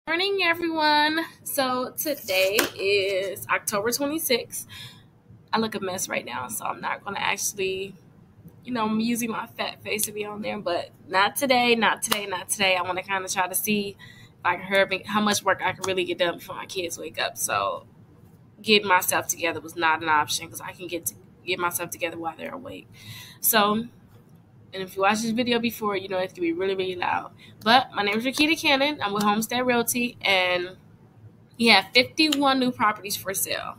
Morning, everyone. So today is October 26th. I look a mess right now, so I'm not going to actually, I'm using my fat face to be on there, but not today, not today, not today. I want to kind of try to see if I can hurry, how much work I can really get done before my kids wake up. So getting myself together was not an option because I can get myself together while they're awake. So, and if you watched this video before, you know it's going to be really, really loud. But my name is Rakita Cannon. I'm with Homestead Realty, and we have 51 new properties for sale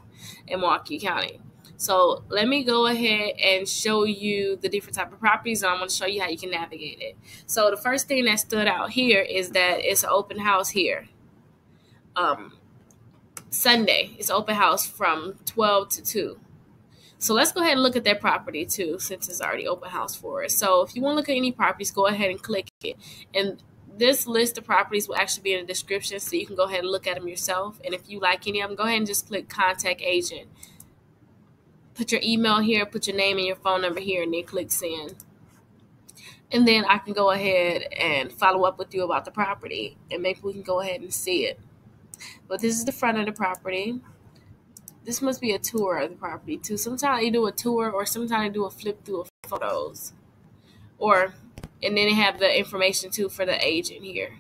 in Milwaukee County. So let me go ahead and show you the different type of properties, and I'm going to show you how you can navigate it. So the first thing that stood out here is that it's an open house here. Sunday, it's open house from 12 to 2. So let's go ahead and look at that property too, since it's already open house for us. So if you want to look at any properties, go ahead and click it. And this list of properties will actually be in the description, so you can go ahead and look at them yourself. And if you like any of them, go ahead and just click contact agent. Put your email here, put your name and your phone number here, and then click send. And then I can go ahead and follow up with you about the property, and maybe we can go ahead and see it. But this is the front of the property. This must be a tour of the property too. Sometimes you do a tour, or sometimes you do a flip through of photos. And then they have the information too for the agent here.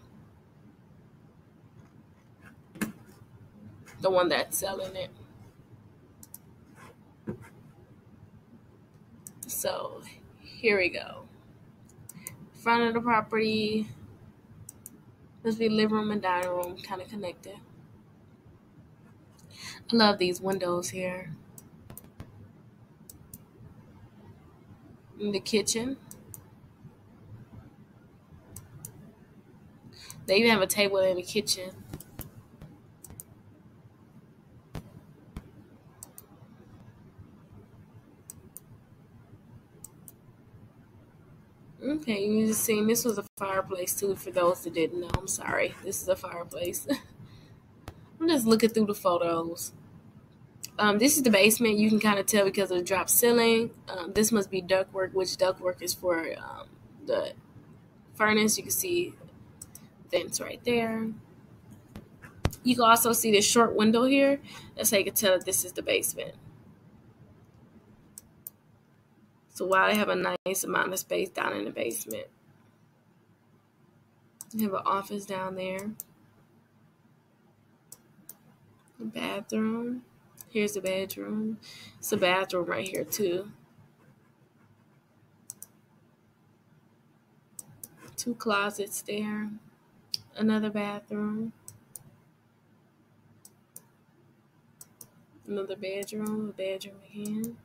The one that's selling it. So here we go. Front of the property. Must be living room and dining room, kind of connected. I love these windows here. In the kitchen. They even have a table in the kitchen. Okay, you just seen this was a fireplace too, for those that didn't know. I'm sorry. This is a fireplace. I'm just looking through the photos. This is the basement. You can kind of tell because of the drop ceiling. This must be ductwork, which ductwork is for the furnace. You can see vents right there. You can also see this short window here. That's how you can tell that this is the basement. So while they have a nice amount of space down in the basement. You have an office down there. The bathroom. Here's the bedroom. It's a bathroom right here too. 2 closets there. Another bathroom. Another bedroom. A bedroom again.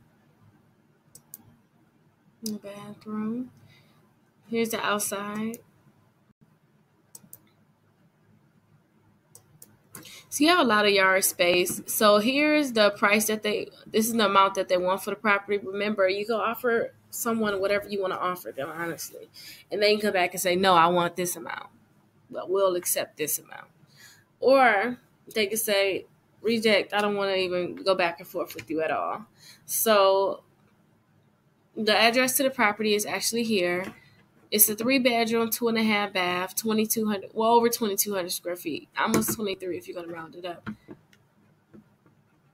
In the bathroom. Here's the outside. So you have a lot of yard space. So here's the price that this is the amount that they want for the property. Remember, you can offer someone whatever you want to offer them, honestly. And they can come back and say, no, I want this amount. But we'll accept this amount. Or they can say, reject, I don't want to even go back and forth with you at all. So the address to the property is actually here. It's a 3-bedroom, 2.5 bath, 2,200, well over 2,200 square feet, almost 23 if you're gonna round it up.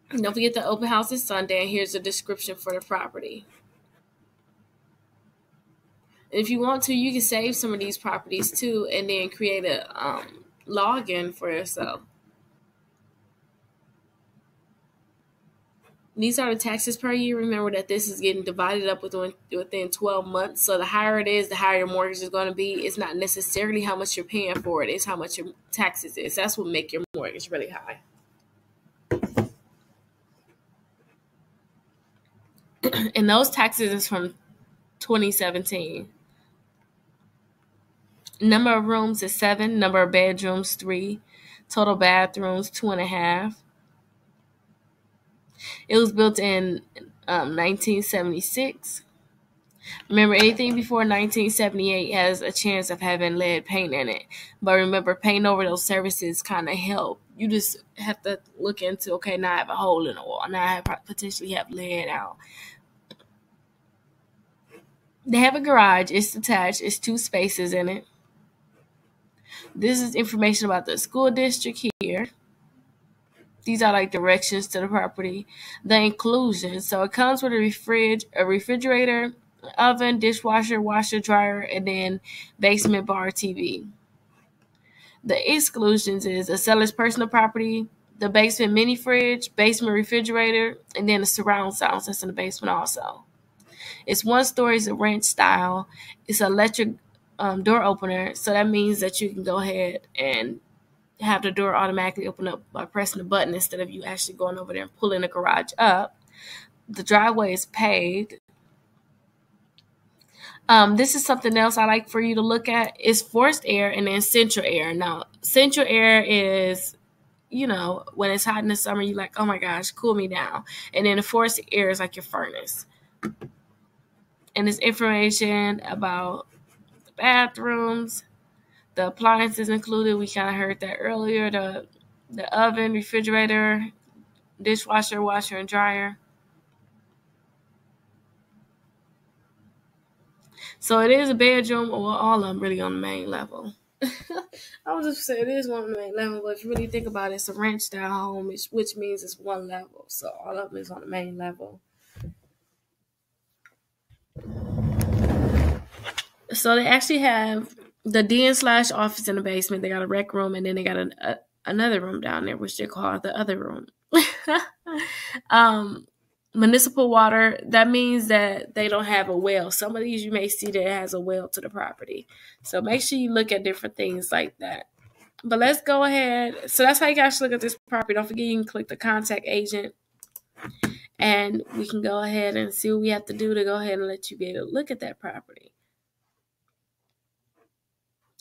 And don't forget the open house is Sunday, and here's a description for the property. And if you want to, you can save some of these properties too, and then create a login for yourself. These are the taxes per year. Remember that this is getting divided up within 12 months. So the higher it is, the higher your mortgage is going to be. It's not necessarily how much you're paying for it. It's how much your taxes is. That's what make your mortgage really high. And those taxes is from 2017. Number of rooms is 7. Number of bedrooms, 3. Total bathrooms, 2.5. It was built in 1976. Remember, anything before 1978 has a chance of having lead paint in it. But remember, paying over those services kind of help. You just have to look into, okay, now I have a hole in the wall. Now I potentially have lead out. They have a garage. It's attached. It's 2 spaces in it. This is information about the school district here. These are like directions to the property. The inclusion. So it comes with a refrigerator, oven, dishwasher, washer, dryer, and then basement bar TV. The exclusions is a seller's personal property, the basement mini fridge, basement refrigerator, and then the surround sounds that's in the basement also. It's one story, it's a ranch style. It's an electric door opener, so that means that you can go ahead and have the door automatically open up by pressing the button instead of you actually going over there and pulling the garage up. The driveway is paved. This is something else I like for you to look at. It's forced air and then central air. Now, central air is, when it's hot in the summer, you're like, oh my gosh, cool me down. And then the forced air is like your furnace. And it's information about the bathrooms, the appliances included. We kind of heard that earlier. The oven, refrigerator, dishwasher, washer, and dryer. So it is a bedroom, or all of them really on the main level. I was just saying it is one on the main level, but if you really think about it, it's a ranch style home, which means it's one level. So all of them is on the main level. So they actually have the den/office in the basement. They got a rec room, and then they got another room down there, which they call the other room. Municipal water, that means that they don't have a well. Some of these you may see that it has a well to the property. So make sure you look at different things like that. But let's go ahead. So that's how you guys look at this property. Don't forget you can click the contact agent. And we can go ahead and see what we have to do to go ahead and let you be able to look at that property.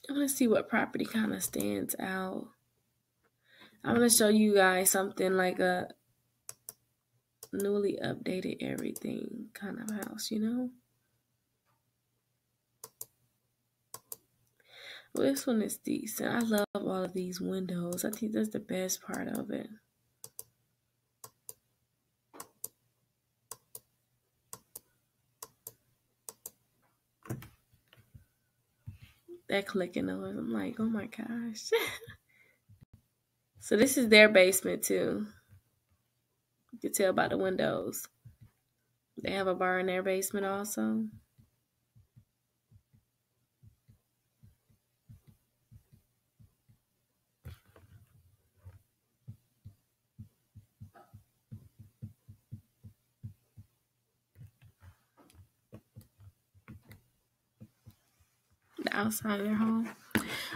I'm going to see what property kind of stands out. I'm going to show you guys something like a newly updated everything kind of house, Well, this one is decent. I love all of these windows. I think that's the best part of it. That clicking noise, I'm like, oh my gosh. So this is their basement too. You can tell by the windows. They have a bar in their basement also. The outside of their home.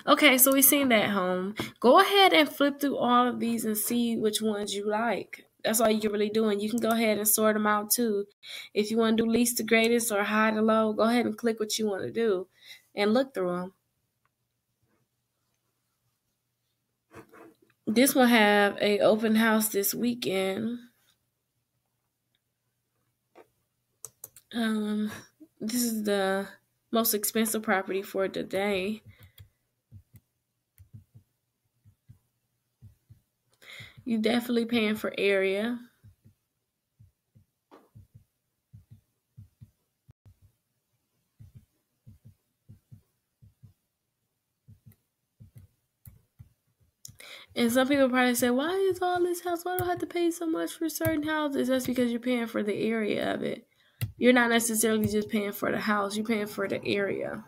Okay, so we've seen that home. Go ahead and flip through all of these and see which ones you like. That's all you can really do. And you can go ahead and sort them out too. If you want to do least to greatest or high to low, go ahead and click what you want to do and look through them. This will have a open house this weekend. This is the most expensive property for today. You definitely paying for area. And some people probably say, why is all this house? Why do I have to pay so much for certain houses? That's because you're paying for the area of it. You're not necessarily just paying for the house. You're paying for the area.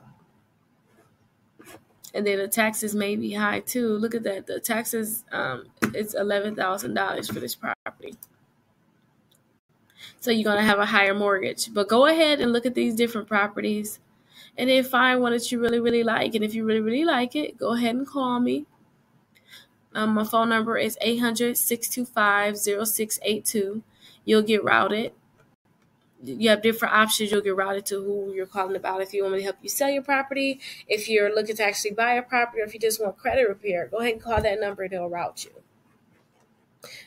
And then the taxes may be high too. Look at that. The taxes, it's $11,000 for this property. So you're going to have a higher mortgage. But go ahead and look at these different properties and then find one that you really, really like. And if you really, really like it, go ahead and call me. My phone number is 800-625-0682. You'll get routed. You have different options. You'll get routed to who you're calling about. If you want me to help you sell your property, if you're looking to actually buy a property, or if you just want credit repair, go ahead and call that number and they'll route you.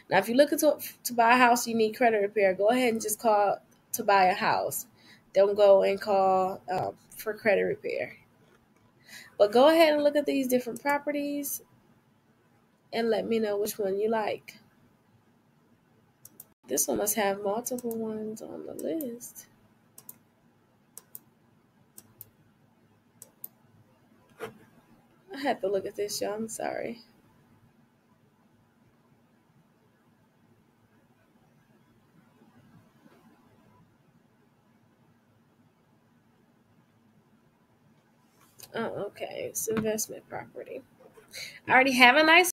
Now, if you're looking to buy a house, you need credit repair, go ahead and just call to buy a house. Don't go and call for credit repair. But go ahead and look at these different properties and let me know which one you like. This one must have multiple ones on the list. I had to look at this, y'all. I'm sorry. Oh, okay. It's investment property. I already have a nice